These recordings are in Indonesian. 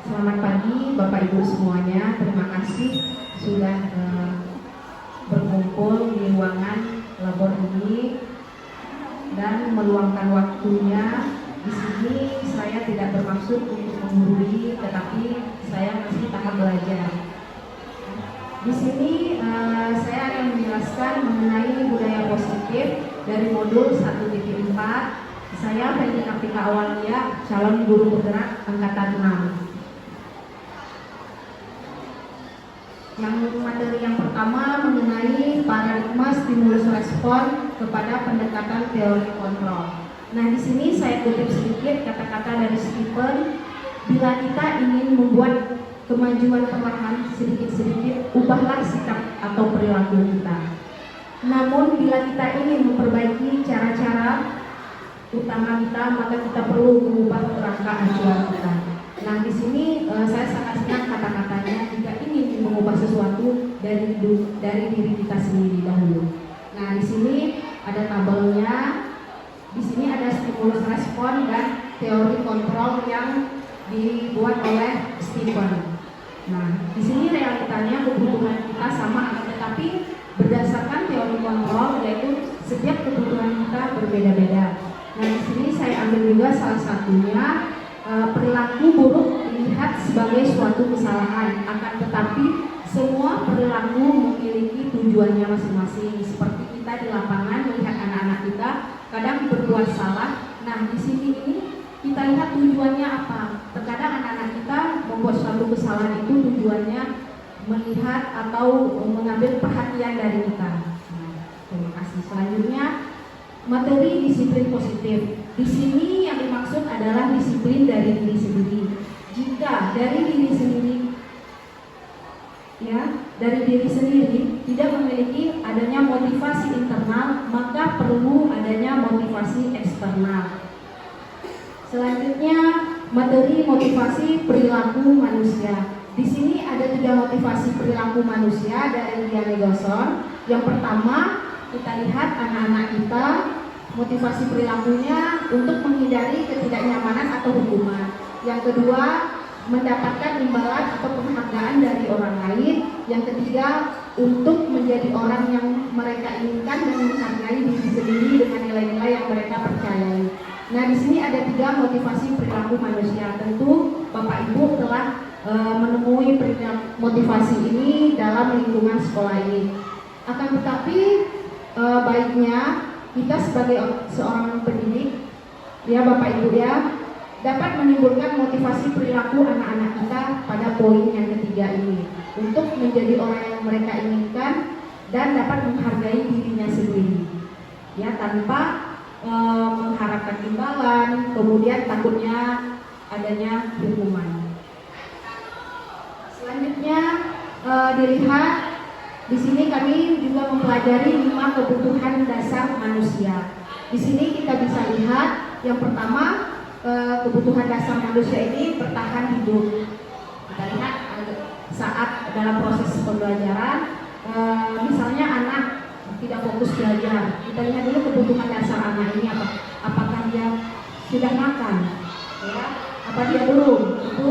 Selamat pagi Bapak Ibu semuanya. Terima kasih sudah berkumpul di ruangan labor ini dan meluangkan waktunya. Di sini saya tidak bermaksud untuk menggurui, tetapi saya masih tahap belajar. Di sini saya akan menjelaskan mengenai budaya positif dari modul 1.4. Saya Fendi Kartika Awalia, calon guru bergerak angkatan 6. Yang materi yang pertama mengenai paradigma stimulus respon kepada pendekatan teori kontrol. Nah, di sini saya kutip sedikit kata-kata dari Stephen, bila kita ingin membuat kemajuan perlahan sedikit-sedikit, ubahlah sikap atau perilaku kita. Namun bila kita ingin memperbaiki cara-cara utama kita, maka kita perlu mengubah kerangka acuan kita. Nah, di sini saya sangat senang kata-katanya, jika ingin mengubah sesuatu dari diri kita sendiri dahulu. Nah, di sini ada tabelnya, di sini ada stimulus respon dan teori kontrol yang dibuat oleh Stephen. Nah, di sini realitanya kebutuhan kita sama, tetapi berdasarkan teori kontrol, yaitu setiap kebutuhan kita berbeda-beda. Nah, di sini saya ambil juga salah satunya. Perilaku buruk dilihat sebagai suatu kesalahan, akan tetapi semua perilaku memiliki tujuannya masing-masing. Seperti kita di lapangan melihat anak-anak kita kadang berbuat salah. Nah, di sini ini kita lihat tujuannya apa. Terkadang anak-anak kita membuat suatu kesalahan itu tujuannya melihat atau mengambil perhatian dari kita. Nah, terima kasih. Selanjutnya materi disiplin positif. Di sini yang dimaksud adalah disiplin dari diri sendiri. Jika dari diri sendiri, dari diri sendiri tidak memiliki adanya motivasi internal, maka perlu adanya motivasi eksternal. Selanjutnya materi motivasi perilaku manusia. Di sini ada 3 motivasi perilaku manusia dari Diane Gosson. Yang pertama, kita lihat anak-anak kita motivasi perilakunya untuk menghindari ketidaknyamanan atau hukuman. Yang kedua, mendapatkan imbalan atau penghargaan dari orang lain. Yang ketiga, untuk menjadi orang yang mereka inginkan dan menghargai diri sendiri dengan nilai-nilai yang mereka percayai. Nah, di sini ada 3 motivasi perilaku manusia. Tentu Bapak Ibu telah menemui motivasi ini dalam lingkungan sekolah ini. Akan tetapi baiknya kita sebagai seorang pendidik, Bapak Ibu dapat menimbulkan motivasi perilaku anak-anak kita pada poin yang ketiga ini, untuk menjadi orang yang mereka inginkan dan dapat menghargai dirinya sendiri, tanpa mengharapkan imbalan, kemudian takutnya adanya hukuman. Selanjutnya dilihat. Di sini kami juga mempelajari 5 kebutuhan dasar manusia. Di sini kita bisa lihat yang pertama, kebutuhan dasar manusia ini bertahan hidup. Kita lihat saat dalam proses pembelajaran, misalnya anak tidak fokus belajar. Kita lihat dulu kebutuhan dasar anak ini apa? Apakah dia sudah makan? Apa dia belum? Itu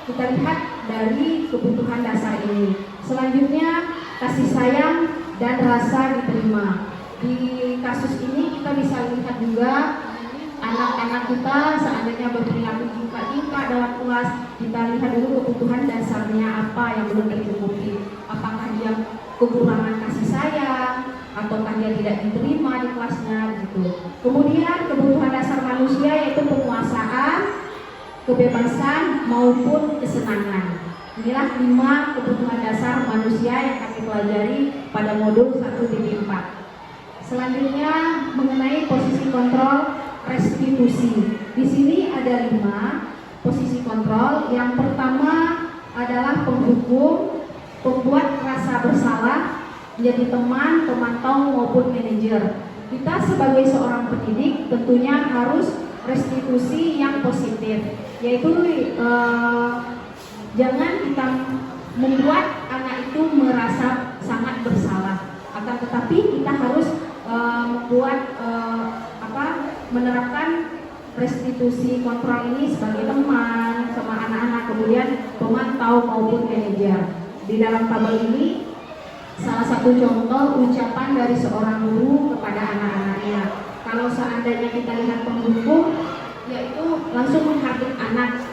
kita lihat dari kebutuhan dasar ini. Selanjutnya kasih sayang dan rasa diterima. Di kasus ini kita bisa lihat juga anak-anak kita seandainya berperilaku tingkah-tingkah dalam kelas, kita lihat dulu kebutuhan dasarnya apa yang belum tercukupi. Apakah dia kekurangan kasih sayang, ataukah dia tidak diterima di kelasnya gitu. Kemudian kebutuhan dasar manusia yaitu penguasaan, kebebasan maupun kesenangan. Inilah 5 kebutuhan dasar manusia yang kami pelajari pada modul 1.4. Selanjutnya mengenai posisi kontrol restitusi. Di sini ada 5 posisi kontrol. Yang pertama adalah penghukum, pembuat rasa bersalah, menjadi teman, pemantau maupun manajer. Kita sebagai seorang pendidik tentunya harus restitusi yang positif, yaitu jangan kita membuat anak itu merasa sangat bersalah. Akan tetapi kita harus membuat menerapkan restitusi kontrol ini sebagai teman sama anak-anak kemudian pemantau maupun manajer. Di dalam tabel ini salah satu contoh ucapan dari seorang guru kepada anak-anaknya. Kalau seandainya kita lihat pendukung, yaitu langsung menghardik anak.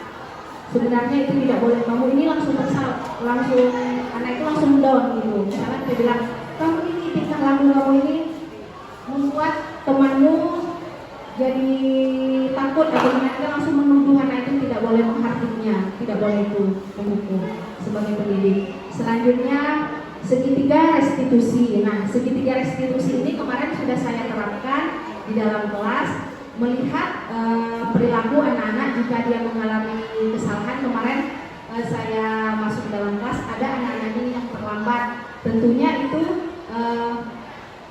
Sebenarnya itu tidak boleh. Kamu ini langsung anak itu langsung down gitu. Misalnya dia bilang, kamu ini tingkah laku kamu ini membuat temanmu jadi takut atau mereka langsung menuduh anak itu, tidak boleh menghardiknya, tidak boleh itu mendukung sebagai pendidik. Selanjutnya segitiga restitusi. Nah, segitiga restitusi ini kemarin sudah saya terapkan di dalam kelas, melihat perilaku anak-anak jika dia mengalami kesalahan. Kemarin saya masuk ke dalam kelas, ada anak-anak ini yang terlambat. Tentunya itu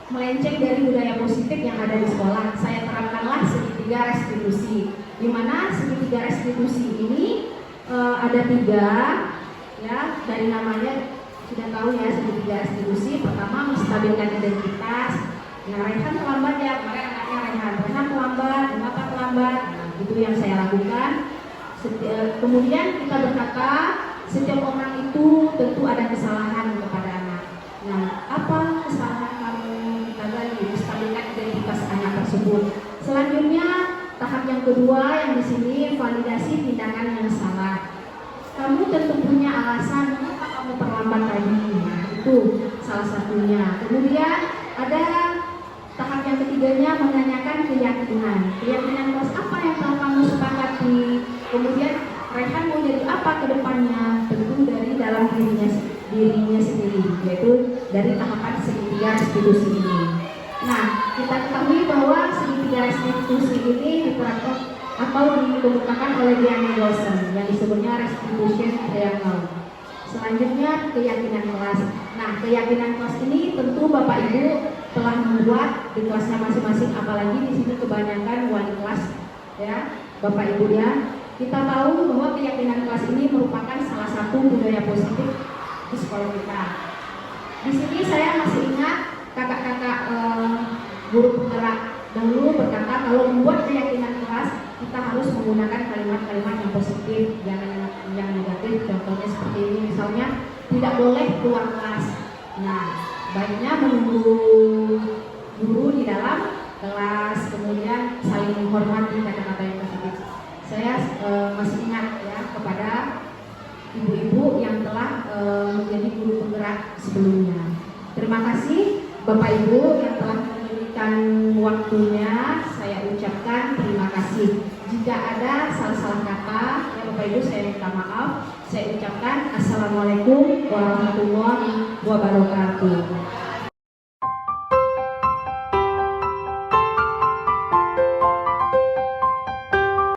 melenceng dari budaya positif yang ada di sekolah. Saya terapkanlah segitiga restitusi, di mana segitiga restitusi ini ada 3, ya, dari namanya sudah tahu ya, segitiga restitusi. Pertama, menstabilkan identitas. Nah, Rehan terlambat ya, kemarin anaknya Rehan terlambat, kenapa terlambat? Nah, itu yang saya lakukan. Kemudian kita berkata, setiap orang itu tentu ada kesalahan kepada anak. Nah, apa kesalahan kamu? Kita gali, menstabilkan identitas anak tersebut. Selanjutnya, tahap yang kedua yang di sini validasi tindakan yang salah. Kamu tentu punya alasan mengapa kamu terlambat tadi. Nah, itu salah satunya. Kemudian ada tahap yang ketiganya, menanyakan keyakinan. Keyakinan kelas apa yang telah kamu sepakati. Kemudian Rehan mau jadi apa ke depannya. Tentu dari dalam dirinya sendiri, yaitu dari tahapan segitiga restitusi ini. Nah, kita ketahui bahwa segitiga restitusi ini diterapkan atau dikemukakan oleh Diana Dawson yang disebutnya restitution triangle. Selanjutnya keyakinan kelas. Nah, keyakinan kelas ini tentu Bapak Ibu telah membuat di kelasnya masing-masing, apalagi di sini kebanyakan wali kelas, ya, Bapak Ibu ya. Kita tahu bahwa keyakinan kelas ini merupakan salah satu budaya positif di sekolah kita. Di sini saya masih ingat kakak-kakak guru penggerak dahulu berkata, kalau membuat keyakinan kelas kita harus menggunakan kalimat-kalimat yang positif, jangan yang negatif. Contohnya seperti ini, misalnya tidak boleh keluar kelas. Nah, baiknya menunggu guru di dalam kelas, kemudian saling menghormati, kata-kata yang positif. Saya masih ingat ya kepada ibu-ibu yang telah menjadi guru penggerak sebelumnya. Terima kasih Bapak Ibu yang telah memberikan waktunya. Saya ucapkan terima kasih. Jika ada salah-salah kata, ya Bapak Ibu, saya minta maaf. Saya ucapkan Assalamualaikum warahmatullahi wabarakatuh.